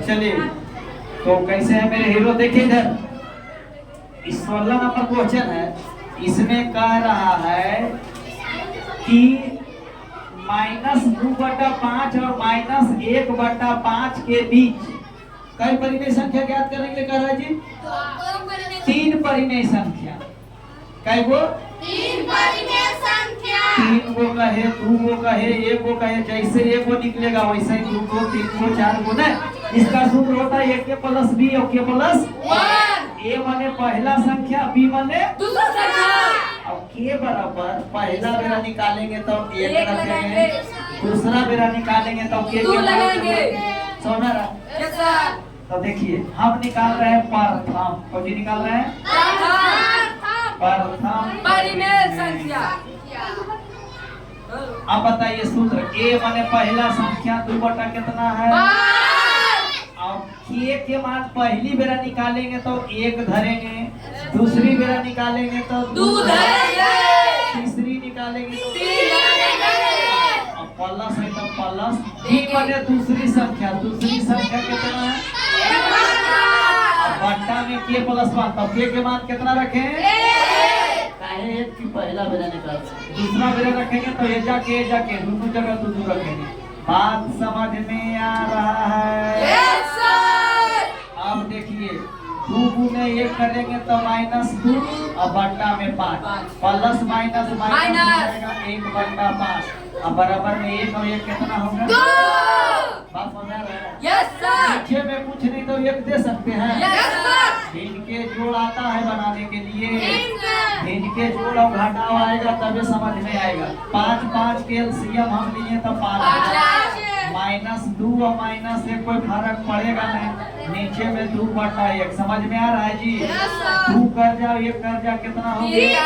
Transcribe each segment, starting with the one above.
चलिए, तो कैसे है मेरे हीरो, देखिए इधर। इस 16 नंबर क्वेश्चन है, इसमें कह रहा है कि -2/5 और -1/5 के बीच कई परिमेय संख्या ज्ञात करने के लिए कह रहा है जी? 3 परिमेय संख्या। कई गो? 3 परिमेय संख्या। 3 गो कहे, 2 गो कहे, 1 गो कहे, जैसे 1 गो निकलेगा वैसे ही 2 गो, 3 गो, 4 गो। नहीं, इसका सूत्र होता है a के प्लस b और k प्लस 1। a माने पहला संख्या, b माने दूसरा संख्या। अब k बराबर पहला बेरा निकालेंगे तो 1 रखेंगे, दूसरा बेरा निकालेंगे तो k दो लगाएंगे। समझ रहा? Yes sir. तो देखिए हम निकाल रहे हैं प्रथम, कौन सी निकाल रहे हैं? प्रथम परिमेय संख्या। अब बताइए सूत्र, a माने पहला संख्या, 2 बटा कितना है? अब k के मान पहली बेरा निकालेंगे तो 1 धरेंगे, दूसरी बेरा निकालेंगे तो 2 धरेंगे, तीसरी निकालेंगे तो 3 धरेंगे। अब प्लस है तो प्लस, b माने दूसरी संख्या, दूसरी संख्या कितना है? अब बट्टा में k प्लस 1, तो k के मान कितना रखें? काहे 1 की पहला बेरा निकाल, दूसरा बेरा रखेंगे तो ये जाके दोनों जगह 2 रखेंगे। बात समझ में आ रहा है? Yes sir. अब देखिए 2 गुने 1 करेंगे तो -2 और बट्टा में 5, प्लस माइनस माइनस 1/5। अब बराबर में 1 और 1 कितना होगा? 2। बात समझ आ रहा है? Yes sir. नीचे में कुछ नहीं तो 1 दे सकते हैं। Yes sir. इनके जोड़ आता है बनाने के लिए, इनके जोड़ और घटाव आएगा तभी समझ में आएगा। 5 5 के एलसीएम हम लिए तो 5 -2 और -1 कोई फर्क पड़ेगा नहीं, नीचे में 2/1। समझ में आ रहा है जी? 2 कर जाओ, 1 कर जाओ, कितना हो गया?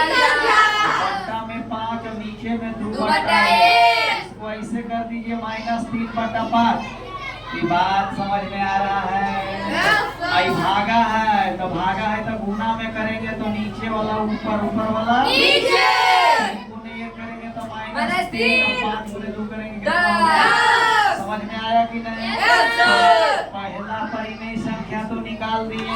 बट्टा में 5 और नीचे में 2/1। इसको ऐसे कर दीजिए -3/5। ये बात समझ में आ रहा है? आई भागा है तो गुना में करेंगे तो नीचे वाला ऊपर, ऊपर वाला नीचे। 3 गुने 1 करेंगे तो -3 और 5 गुने 2 करेंगे कितना होगा? समझ में आया कि नहीं? पहला परिमेय संख्या तो निकाल दिए,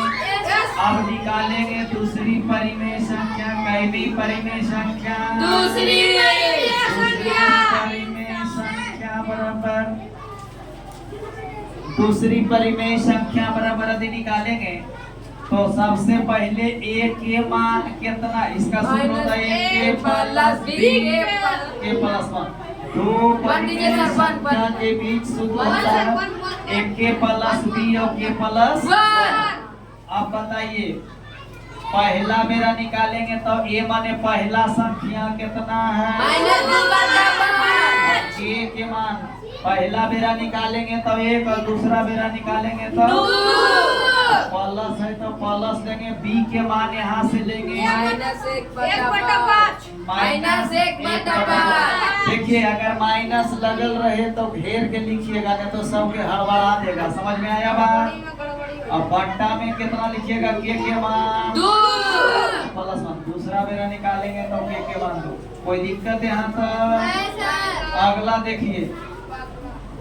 अब निकालेंगे दूसरी परिमेय संख्या। कैवी परिमेय संख्या? दूसरी परिमेय संख्या बराबर, दूसरी परिमेय संख्या बराबर यदि निकालेंगे तो सबसे पहले a के मान कितना? इसका सूत्र होता है a प्लस b के प्लस 1। 2 परिमेय संख्या के बीच सूत्र होता है a के प्लस b और k प्लस 1। अब बताइए पहला बेरा निकालेंगे तो a माने पहला संख्या कितना है? a के मान पहला बेरा निकालेंगे तो 1 और दूसरा बेरा निकालेंगे तो 2। प्लस है तो प्लस लेंगे, b के मान यहाँ से लेंगे -1/5। देखिए अगर माइनस लगल रहे तो घेर के लिखिएगा, नहीं तो सबके हड़बड़ा देगा। समझ में आया बात? अब बट्टा में कितना लिखिएगा? k के मान 2 प्लस 1। दूसरा बेरा निकालेंगे तो k के मान 2। कोई दिक्कत यहाँ तक? अगला देखिए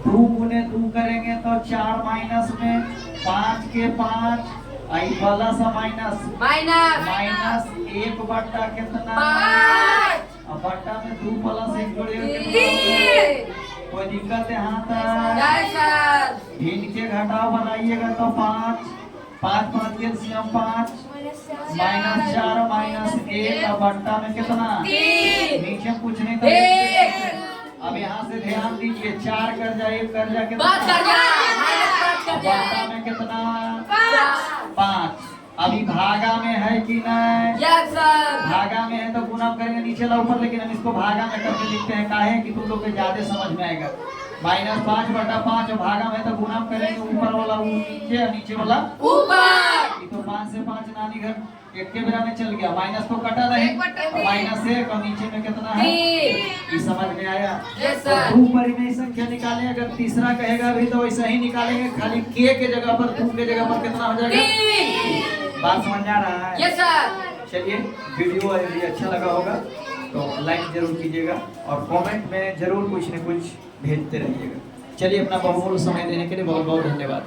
2 गुने 2 करेंगे तो 4 माइनस में 5 के 5, आई प्लस माइनस 1 बट्टा कितना? अब बट्टा में 2 प्लस 1 जोड़िएगा कितना? कोई दिक्कत यहाँ तक? इनके घटाव बनाइएगा तो 5 5 के एलसीएम 5 -4 -1 और बट्टा में कितना? नीचे कुछ नहीं तो अब यहाँ से ध्यान दीजिए, 4 कर जाए, 1 कर जाए कितना? बट्टा में कितना? 5। अभी भागा में है कि नहीं? Yes sir. भागा में है तो गुना करेंगे नीचे ला ऊपर, लेकिन हम इसको भागा में करके लिखते हैं। काहे कि तुम लोग को ज्यादा समझ में आएगा। -5/5 और भागा में तो गुना करेंगे, ऊपर वाला नीचे और नीचे वाला ऊपर। तो 5 से 5 नानी घर 1 के बेरा में चल गया, माइनस तो कटा नहीं, -1 और नीचे में कितना है? ये समझ में आया? Yes sir. 2 परिमेय संख्या निकालें, अगर तीसरा कहेगा भी तो वैसा ही निकालेंगे, खाली k के जगह पर 2 के जगह पर कितना हो जाएगा? बात समझ आ रहा है? Yes sir. चलिए वीडियो यदि अच्छा लगा होगा तो लाइक जरूर कीजिएगा और कमेंट में जरूर कुछ न कुछ भेजते रहिएगा। चलिए, अपना बहुमूल्य समय देने के लिए बहुत बहुत धन्यवाद।